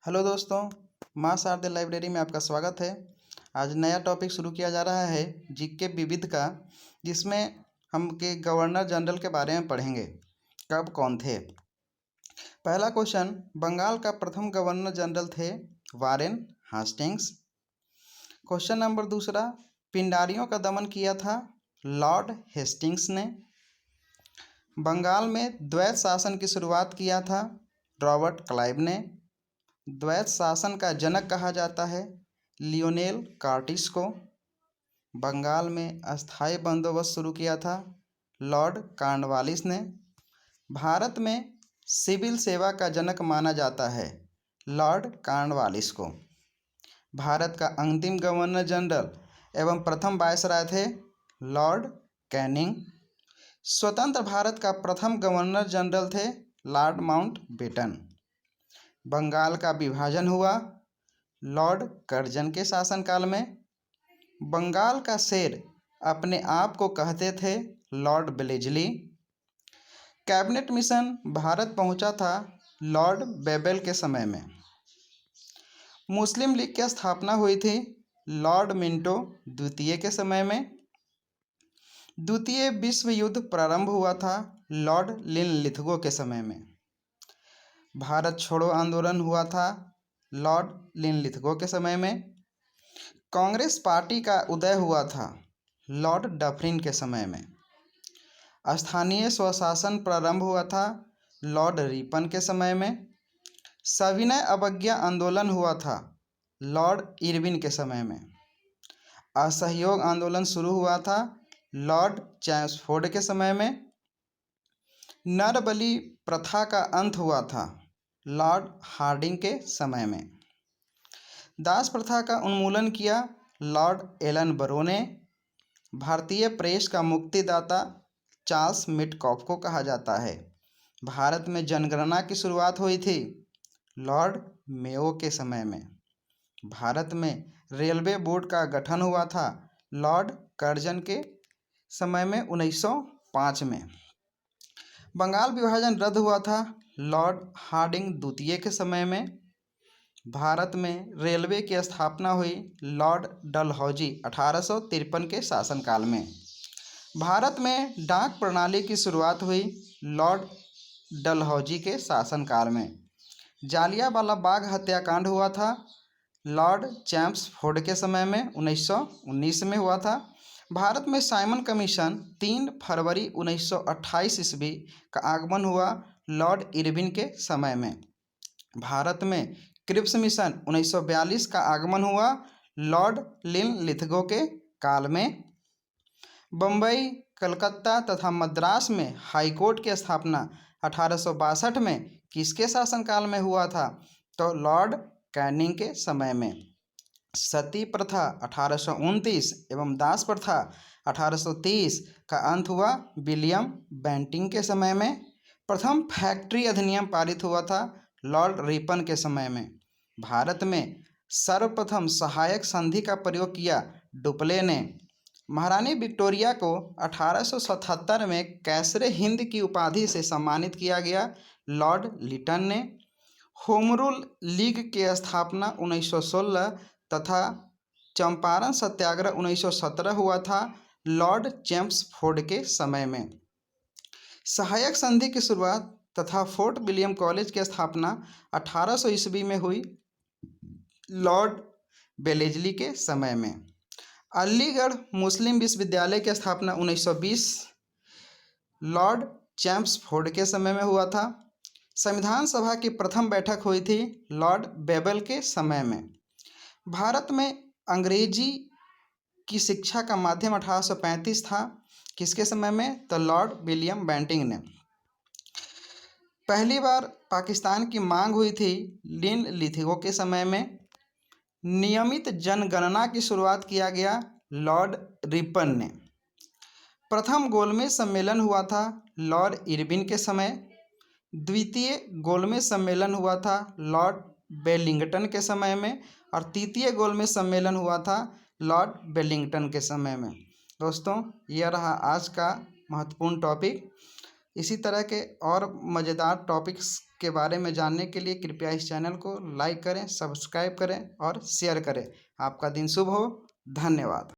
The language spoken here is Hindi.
हेलो दोस्तों, माँ शारदे लाइब्रेरी में आपका स्वागत है। आज नया टॉपिक शुरू किया जा रहा है जीके विविध का, जिसमें हम के गवर्नर जनरल के बारे में पढ़ेंगे। कब कौन थे। पहला क्वेश्चन, बंगाल का प्रथम गवर्नर जनरल थे वारेन हास्टिंग्स। क्वेश्चन नंबर दूसरा, पिंडारियों का दमन किया था लॉर्ड हेस्टिंग्स ने। बंगाल में द्वैत शासन की शुरुआत किया था रॉबर्ट क्लाइव ने। द्वैत शासन का जनक कहा जाता है लियोनेल कार्टिस को। बंगाल में अस्थायी बंदोबस्त शुरू किया था लॉर्ड कॉर्नवालिस ने। भारत में सिविल सेवा का जनक माना जाता है लॉर्ड कॉर्नवालिस को। भारत का अंतिम गवर्नर जनरल एवं प्रथम वायसराय थे लॉर्ड कैनिंग। स्वतंत्र भारत का प्रथम गवर्नर जनरल थे लॉर्ड माउंटबेटन। बंगाल का विभाजन हुआ लॉर्ड कर्जन के शासनकाल में। बंगाल का शेर अपने आप को कहते थे Lord Wellesley. Cabinet mission Bharat पहुंचा था लॉर्ड बेबल के समय में। मुस्लिम लीग की स्थापना हुई थी लॉर्ड मिंटो द्वितीय के समय में। द्वितीय विश्व युद्ध प्रारंभ हुआ था लॉर्ड लिनलिथगो के समय में। भारत छोड़ो आंदोलन हुआ था लॉर्ड लिनलिथगो के समय में। कांग्रेस पार्टी का उदय हुआ था लॉर्ड डफरिन के समय में। स्थानीय स्वशासन प्रारंभ हुआ था लॉर्ड रिपन के समय में। सविनय अवज्ञा आंदोलन हुआ था लॉर्ड इरविन के समय में। असहयोग आंदोलन शुरू हुआ था लॉर्ड चैम्सफोर्ड के समय में। नरबलि प्रथा का अंत हुआ था लॉर्ड हार्डिंग के समय में। दास प्रथा का उन्मूलन किया लॉर्ड एलन बरो ने। भारतीय प्रेस का मुक्तिदाता चार्ल्स मिटकॉफ को कहा जाता है। भारत में जनगणना की शुरुआत हुई थी लॉर्ड मेयो के समय में। भारत में रेलवे बोर्ड का गठन हुआ था लॉर्ड कर्जन के समय में 1905 में। बंगाल विभाजन रद्द हुआ था लॉर्ड हार्डिंग द्वितीय के समय में। भारत में रेलवे की स्थापना हुई लॉर्ड डलहौजी 1853 के शासनकाल में। भारत में डाक प्रणाली की शुरुआत हुई लॉर्ड डलहौजी के शासनकाल में। जालियांवाला बाग हत्याकांड हुआ था लॉर्ड चैम्सफोर्ड के समय में 1919 में हुआ था। भारत में साइमन कमीशन 3 फरवरी 1928 ईस्वी का आगमन हुआ लॉर्ड इरविन के समय में। भारत में क्रिप्स मिशन 1942 का आगमन हुआ लॉर्ड लिनलिथगो के काल में। बम्बई, कलकत्ता तथा मद्रास में हाईकोर्ट की स्थापना 1862 में किसके शासनकाल में हुआ था, तो लॉर्ड कैनिंग के समय में। सती प्रथा 1829 एवं दास प्रथा 1830 का अंत हुआ विलियम बेंटिंग के समय में। प्रथम फैक्ट्री अधिनियम पारित हुआ था लॉर्ड रिपन के समय में। भारत में सर्वप्रथम सहायक संधि का प्रयोग किया डुप्ले ने। महारानी विक्टोरिया को 1877 में कैसरे हिंद की उपाधि से सम्मानित किया गया लॉर्ड लिटन ने। होम रूल लीग की स्थापना 1916 तथा चंपारण सत्याग्रह 1917 हुआ था लॉर्ड चैम्सफोर्ड के समय में। सहायक संधि की शुरुआत तथा फोर्ट विलियम कॉलेज की स्थापना 1800 ईस्वी में हुई लॉर्ड वेलेस्ली के समय में। अलीगढ़ मुस्लिम विश्वविद्यालय की स्थापना 1920 लॉर्ड चैम्सफोर्ड के समय में हुआ था। संविधान सभा की प्रथम बैठक हुई थी लॉर्ड बेबल के समय में। भारत में अंग्रेजी की शिक्षा का माध्यम 1835 था, किसके समय में, तो लॉर्ड विलियम बेंटिंग ने। पहली बार पाकिस्तान की मांग हुई थी लिनलिथगो के समय में। नियमित जनगणना की शुरुआत किया गया लॉर्ड रिपन ने। प्रथम गोलमेज सम्मेलन हुआ था लॉर्ड इरविन के समय। द्वितीय गोलमेज सम्मेलन हुआ था लॉर्ड वेलिंगटन के समय में और तृतीय गोलमेज सम्मेलन हुआ था लॉर्ड वेलिंगटन के समय में। दोस्तों, यह रहा आज का महत्वपूर्ण टॉपिक। इसी तरह के और मज़ेदार टॉपिक्स के बारे में जानने के लिए कृपया इस चैनल को लाइक करें, सब्सक्राइब करें और शेयर करें। आपका दिन शुभ हो। धन्यवाद।